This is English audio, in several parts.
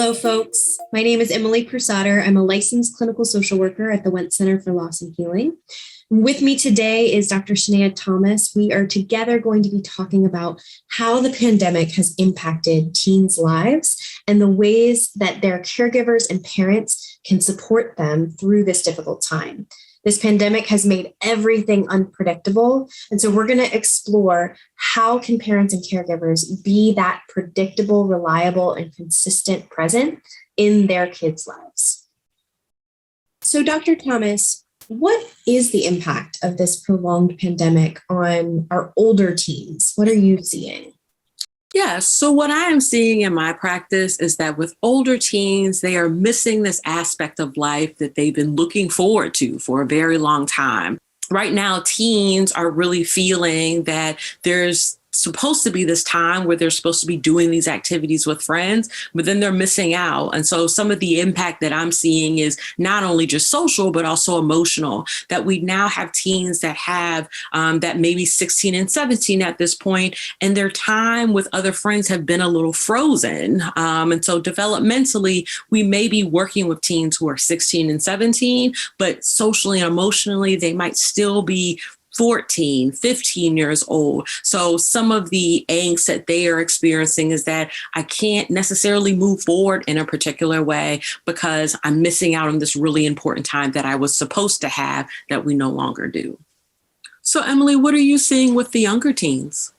Hello, folks. My name is Emily Persader. I'm a licensed clinical social worker at the Wentz Center for Loss and Healing. With me today is Dr. Shania Thomas. We are together going to be talking about how the pandemic has impacted teens' lives and the ways that their caregivers and parents can support them through this difficult time. This pandemic has made everything unpredictable. And so we're going to explore how can parents and caregivers be that predictable, reliable, and consistent present in their kids' lives. So Dr. Thomas, what is the impact of this prolonged pandemic on our older teens? What are you seeing? Yeah, so what I am seeing in my practice is that with older teens, they are missing this aspect of life that they've been looking forward to for a very long time. Right now, teens are really feeling that there's supposed to be this time where they're supposed to be doing these activities with friends, but then they're missing out. And so some of the impact that I'm seeing is not only just social, but also emotional, that we now have teens that have that maybe 16 and 17 at this point, and their time with other friends have been a little frozen. And so developmentally, we may be working with teens who are 16 and 17, but socially and emotionally, they might still be 14, 15 years old. So some of the angst that they are experiencing is that I can't necessarily move forward in a particular way because I'm missing out on this really important time that I was supposed to have that we no longer do. So Emily, what are you seeing with the younger teens?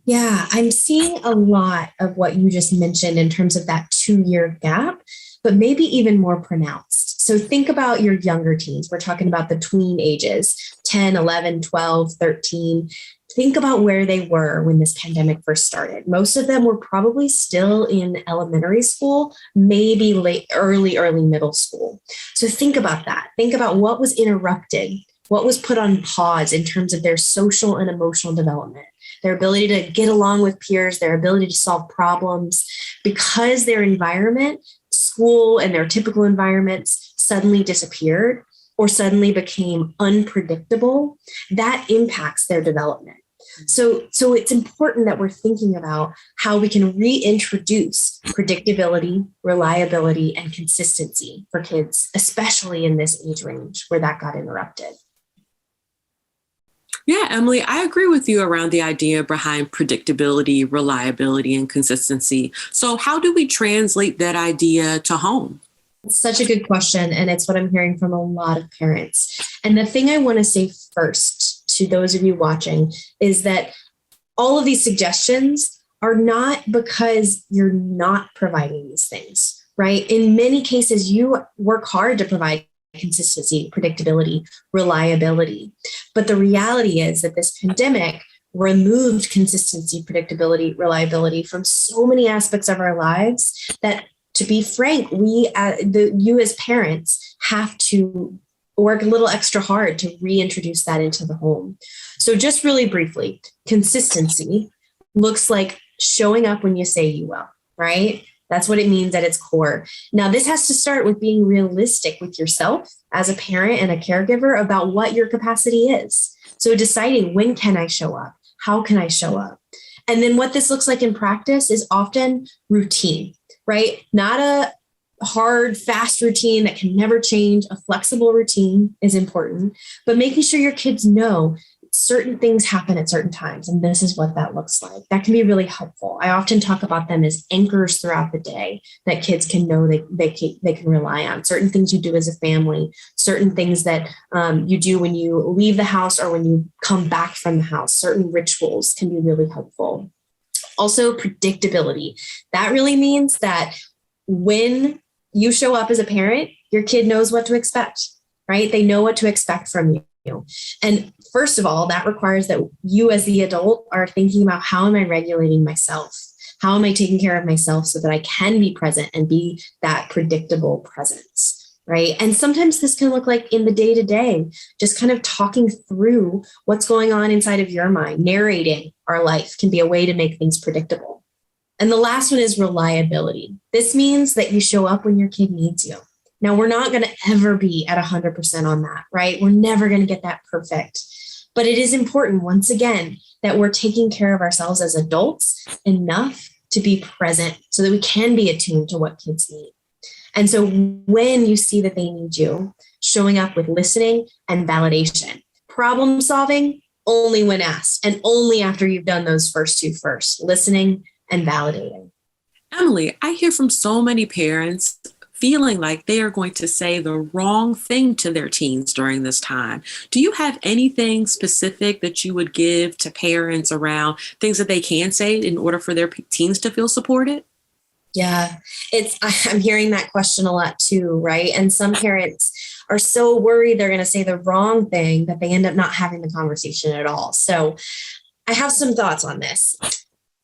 Yeah, I'm seeing a lot of what you just mentioned in terms of that 2-year gap, but maybe even more pronounced. So think about your younger teens. We're talking about the tween ages, 10, 11, 12, 13. Think about where they were when this pandemic first started. Most of them were probably still in elementary school, maybe early middle school. So think about that. Think about what was interrupted, what was put on pause in terms of their social and emotional development, their ability to get along with peers, their ability to solve problems, because their environment, school and their typical environments suddenly disappeared or suddenly became unpredictable. That impacts their development. So it's important that we're thinking about how we can reintroduce predictability, reliability, and consistency for kids, especially in this age range where that got interrupted. Yeah, Emily, I agree with you around the idea behind predictability, reliability, and consistency. So how do we translate that idea to home? It's such a good question, and it's what I'm hearing from a lot of parents. And the thing I want to say first to those of you watching is that all of these suggestions are not because you're not providing these things, right? In many cases, you work hard to provide consistency, predictability, reliability. But the reality is that this pandemic removed consistency, predictability, reliability from so many aspects of our lives that, to be frank, you as parents have to work a little extra hard to reintroduce that into the home. So just really briefly, consistency looks like showing up when you say you will, right? That's what it means at its core. Now, this has to start with being realistic with yourself as a parent and a caregiver about what your capacity is. So deciding, when can I show up? How can I show up? And then what this looks like in practice is often routine, right? Not a hard, fast routine that can never change. A flexible routine is important, but making sure your kids know certain things happen at certain times, and this is what that looks like. That can be really helpful. I often talk about them as anchors throughout the day that kids can know they can rely on. Certain things you do as a family, certain things that you do when you leave the house or when you come back from the house. Certain rituals can be really helpful. Also, predictability. That really means that when you show up as a parent, your kid knows what to expect, right? They know what to expect from you. And first of all, that requires that you as the adult are thinking about, how am I regulating myself? How am I taking care of myself so that I can be present and be that predictable presence, right? And sometimes this can look like in the day-to-day, just kind of talking through what's going on inside of your mind. Narrating our life can be a way to make things predictable. And the last one is reliability. This means that you show up when your kid needs you. Now, we're not going to ever be at 100% on that, right? We're never going to get that perfect. But it is important, once again, that we're taking care of ourselves as adults enough to be present so that we can be attuned to what kids need. And so when you see that they need you, showing up with listening and validation, problem solving only when asked and only after you've done those first two first, listening and validating. Emily, I hear from so many parents feeling like they are going to say the wrong thing to their teens during this time. Do you have anything specific that you would give to parents around things that they can say in order for their teens to feel supported? Yeah, I'm hearing that question a lot too, right? And some parents are so worried they're going to say the wrong thing that they end up not having the conversation at all. So I have some thoughts on this.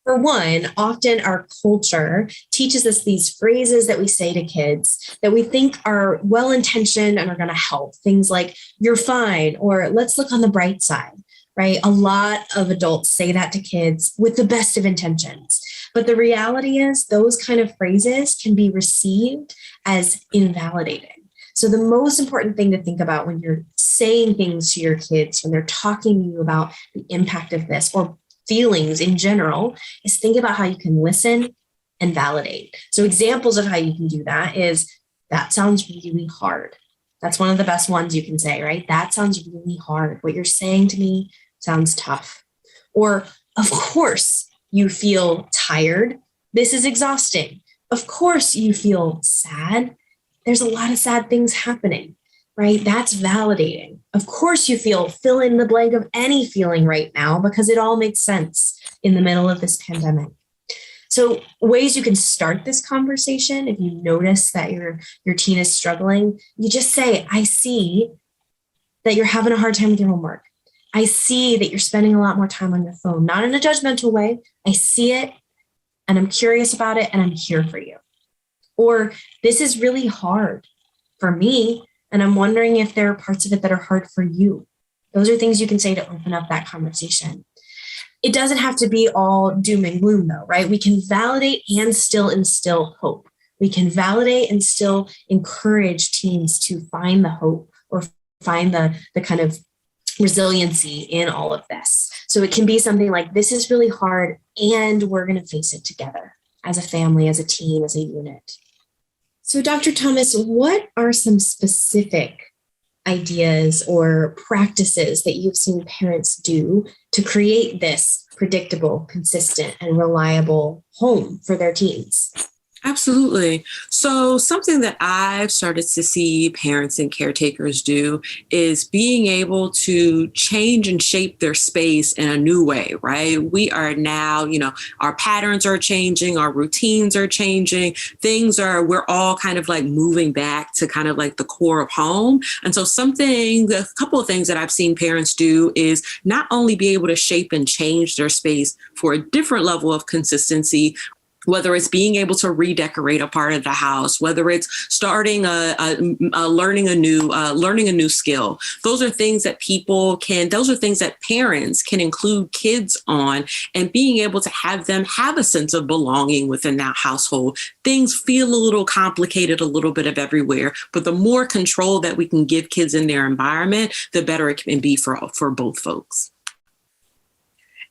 For one, often our culture teaches us these phrases that we say to kids that we think are well-intentioned and are going to help. Things like, you're fine, or let's look on the bright side, right? A lot of adults say that to kids with the best of intentions. But the reality is those kind of phrases can be received as invalidating. So the most important thing to think about when you're saying things to your kids, when they're talking to you about the impact of this or feelings in general, is think about how you can listen and validate. So examples of how you can do that is, that sounds really hard. That's one of the best ones you can say, right? That sounds really hard. What you're saying to me sounds tough. Or, of course, you feel tired. This is exhausting. Of course, you feel sad. There's a lot of sad things happening, right? That's validating. Of course, you fill in the blank of any feeling right now because it all makes sense in the middle of this pandemic. So ways you can start this conversation, if you notice that your teen is struggling, you just say, I see that you're having a hard time with your homework. I see that you're spending a lot more time on your phone, not in a judgmental way. I see it and I'm curious about it and I'm here for you. Or, this is really hard for me and I'm wondering if there are parts of it that are hard for you. Those are things you can say to open up that conversation. It doesn't have to be all doom and gloom though, right? We can validate and still instill hope. We can validate and still encourage teens to find the hope or find the kind of resiliency in all of this. So it can be something like, this is really hard and we're going to face it together as a family, as a team, as a unit. So Dr. Thomas, what are some specific ideas or practices that you've seen parents do to create this predictable, consistent, and reliable home for their teens? Absolutely. So something that I've started to see parents and caretakers do is being able to change and shape their space in a new way, right? We are now, our patterns are changing, our routines are changing, we're all kind of like moving back to kind of like the core of home. And so a couple of things that I've seen parents do is not only be able to shape and change their space for a different level of consistency, whether it's being able to redecorate a part of the house, whether it's starting learning a new skill. Those are things that parents can include kids on, and being able to have them have a sense of belonging within that household. Things feel a little complicated, a little bit of everywhere, but the more control that we can give kids in their environment, the better it can be for both folks.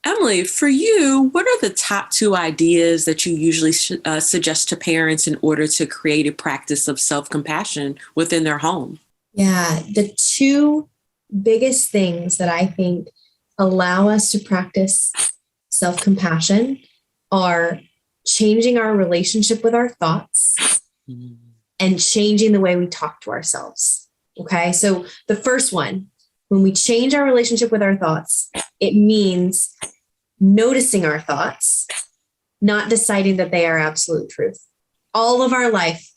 Emily, for you, what are the top two ideas that you usually suggest to parents in order to create a practice of self-compassion within their home? Yeah, the two biggest things that I think allow us to practice self-compassion are changing our relationship with our thoughts and changing the way we talk to ourselves. Okay, so the first one, when we change our relationship with our thoughts, it means noticing our thoughts, not deciding that they are absolute truth. All of our life,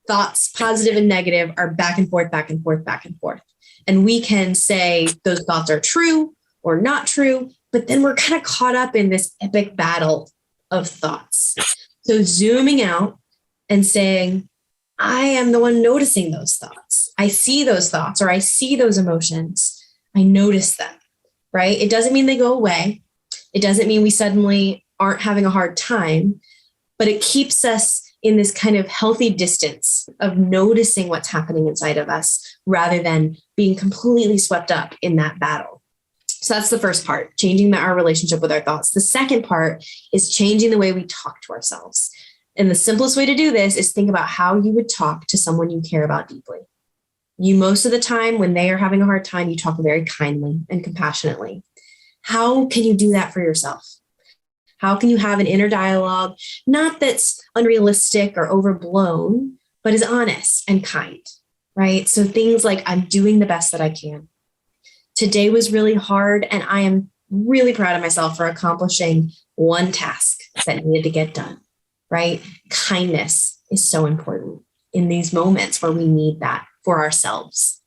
thoughts, positive and negative, are back and forth, back and forth, back and forth. And we can say those thoughts are true or not true, but then we're kind of caught up in this epic battle of thoughts. So zooming out and saying, I am the one noticing those thoughts. I see those thoughts or I see those emotions. I notice them, right? It doesn't mean they go away. It doesn't mean we suddenly aren't having a hard time, but it keeps us in this kind of healthy distance of noticing what's happening inside of us rather than being completely swept up in that battle. So that's the first part, changing our relationship with our thoughts. The second part is changing the way we talk to ourselves. And the simplest way to do this is think about how you would talk to someone you care about deeply. You, most of the time, when they are having a hard time, you talk very kindly and compassionately. How can you do that for yourself? How can you have an inner dialogue, not that's unrealistic or overblown, but is honest and kind, right? So things like, I'm doing the best that I can. Today was really hard, and I am really proud of myself for accomplishing one task that needed to get done, right? Kindness is so important in these moments where we need that for ourselves.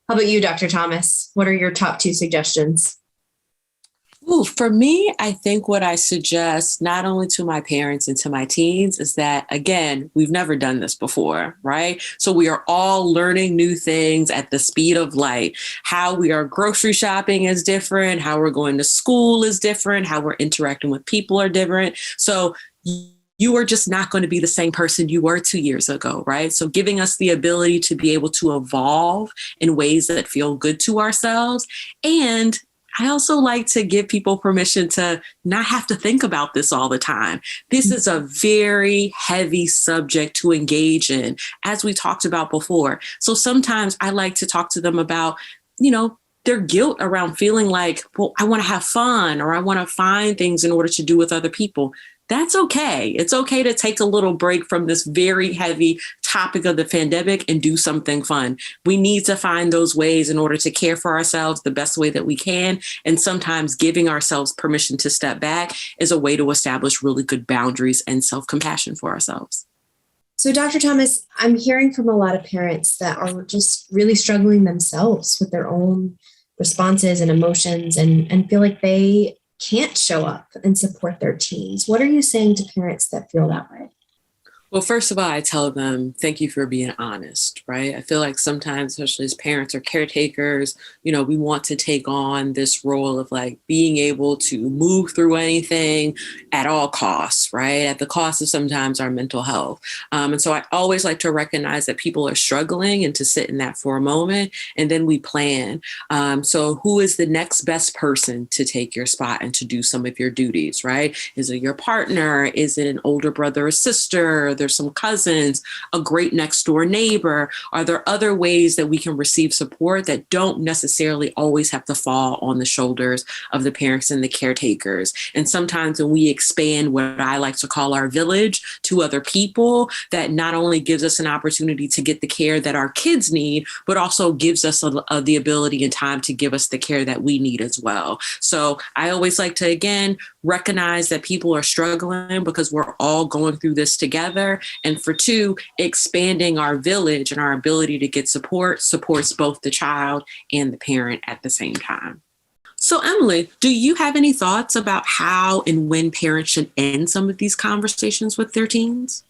How about you, Dr. Thomas? What are your top 2 suggestions? Ooh, for me, I think what I suggest not only to my parents and to my teens is that, again, we've never done this before, right? So we are all learning new things at the speed of light. How we are grocery shopping is different. How we're going to school is different. How we're interacting with people are different. So you are just not going to be the same person you were 2 years ago, right? So giving us the ability to be able to evolve in ways that feel good to ourselves. And I also like to give people permission to not have to think about this all the time. This is a very heavy subject to engage in, as we talked about before. So sometimes I like to talk to them about, their guilt around feeling like, well, I want to have fun or I want to find things in order to do with other people. That's okay. It's okay to take a little break from this very heavy topic of the pandemic and do something fun. We need to find those ways in order to care for ourselves the best way that we can. And sometimes giving ourselves permission to step back is a way to establish really good boundaries and self-compassion for ourselves. So, Dr. Thomas, I'm hearing from a lot of parents that are just really struggling themselves with their own responses and emotions and feel like they can't show up and support their teens. What are you saying to parents that feel that way? Well, first of all, I tell them, thank you for being honest, right? I feel like sometimes, especially as parents or caretakers, we want to take on this role of like being able to move through anything at all costs, right? At the cost of sometimes our mental health. And so I always like to recognize that people are struggling and to sit in that for a moment. And then we plan. So who is the next best person to take your spot and to do some of your duties, right? Is it your partner? Is it an older brother or sister? There's some cousins, a great next door neighbor. Are there other ways that we can receive support that don't necessarily always have to fall on the shoulders of the parents and the caretakers? And sometimes when we expand what I like to call our village to other people, that not only gives us an opportunity to get the care that our kids need, but also gives us the ability and time to give us the care that we need as well. So I always like to, again, recognize that people are struggling because we're all going through this together. And for 2, expanding our village and our ability to get support supports both the child and the parent at the same time. So Emily, do you have any thoughts about how and when parents should end some of these conversations with their teens?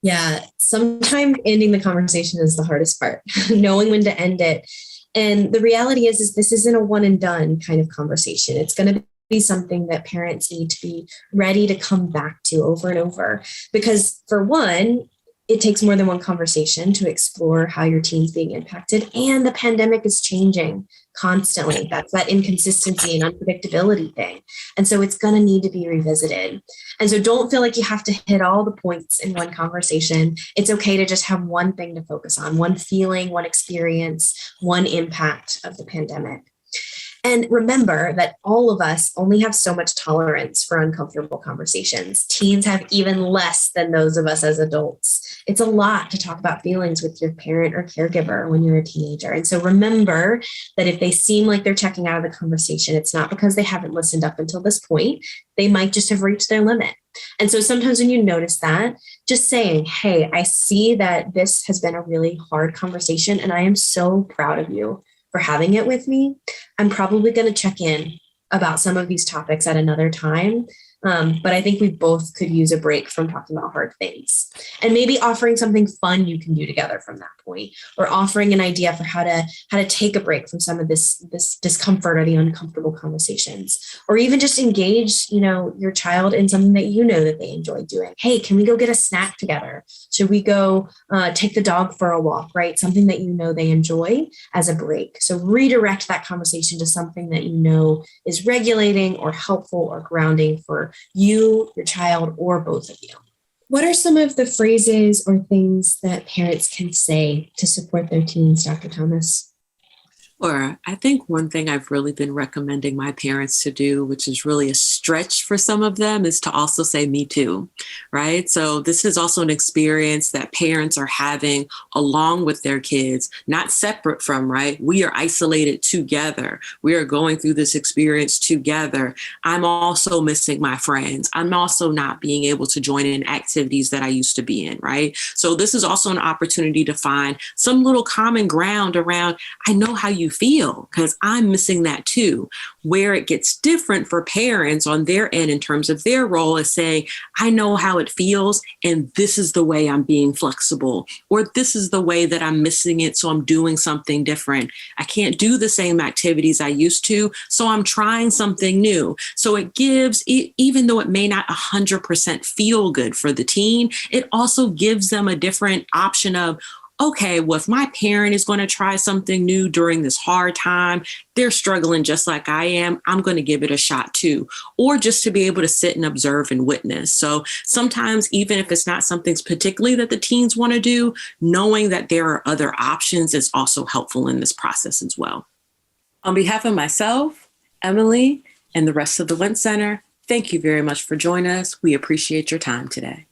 Yeah, sometimes ending the conversation is the hardest part, knowing when to end it. And the reality is this isn't a one and done kind of conversation. It's going to be something that parents need to be ready to come back to over and over. Because for one, it takes more than one conversation to explore how your teen's being impacted. And the pandemic is changing constantly. That's that inconsistency and unpredictability thing. And so it's going to need to be revisited. And so don't feel like you have to hit all the points in one conversation. It's okay to just have one thing to focus on, one feeling, one experience, one impact of the pandemic. And remember that all of us only have so much tolerance for uncomfortable conversations. Teens have even less than those of us as adults. It's a lot to talk about feelings with your parent or caregiver when you're a teenager. And so remember that if they seem like they're checking out of the conversation, it's not because they haven't listened up until this point. They might just have reached their limit. And so sometimes when you notice that, just saying, hey, I see that this has been a really hard conversation, and I am so proud of you for having it with me. I'm probably going to check in about some of these topics at another time, But I think we both could use a break from talking about hard things, and maybe offering something fun you can do together from that point, or offering an idea for how to take a break from some of this discomfort or the uncomfortable conversations, or even just engage, your child in something that that they enjoy doing. Hey, can we go get a snack together? Should we go take the dog for a walk, right? Something that they enjoy as a break. So redirect that conversation to something that is regulating or helpful or grounding for you, your child, or both of you. What are some of the phrases or things that parents can say to support their teens, Dr. Thomas? Sure. I think one thing I've really been recommending my parents to do, which is really a stretch for some of them, is to also say me too, right? So this is also an experience that parents are having along with their kids, not separate from, right? We are isolated together. We are going through this experience together. I'm also missing my friends. I'm also not being able to join in activities that I used to be in, right? So this is also an opportunity to find some little common ground around, I know how you feel because I'm missing that too. Where it gets different for parents on their end in terms of their role is saying, I know how it feels and this is the way I'm being flexible, or this is the way that I'm missing it, so I'm doing something different. I can't do the same activities I used to, so I'm trying something new. So it gives, even though it may not 100% feel good for the teen, it also gives them a different option of, okay, well, if my parent is going to try something new during this hard time, they're struggling just like I am, I'm going to give it a shot too. Or just to be able to sit and observe and witness. So sometimes, even if it's not something particularly that the teens want to do, knowing that there are other options is also helpful in this process as well. On behalf of myself, Emily, and the rest of the Lent Center, thank you very much for joining us. We appreciate your time today.